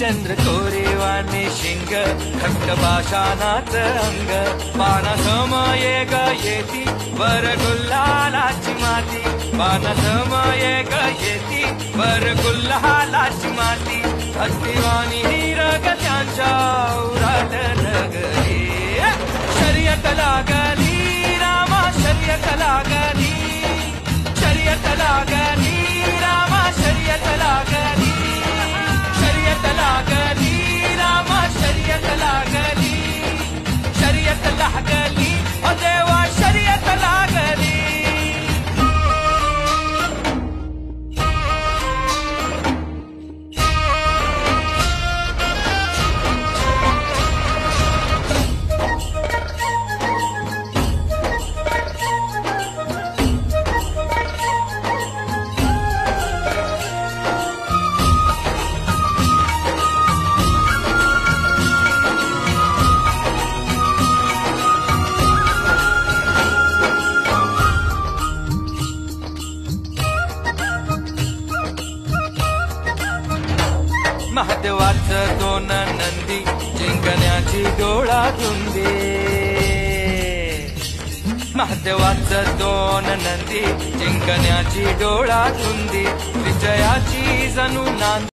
चंद्र कोरेवाने शिंग खट्टपाषाणाच अंग बाणासमये ग येती वर गुल्हालाची माती बाणासमये ग येती वर गुल्हालाची माती हत्तीवाणी हिरग त्यांच्या उराट नगरी शर्यत लागली रामा शर्यत लागली शर्यत लागली रामा शर्यत लागली शर्यत लागली रामा शर्यत लागली शर्यत लागली ओ देवा शर्यत लागली महादेवाचं दोन नंदी जिंकण्याची डोळा धुंदी महादेवाचं दोन नंदी जिंकण्याची डोळा धुंदी विजयाची जणू नांदी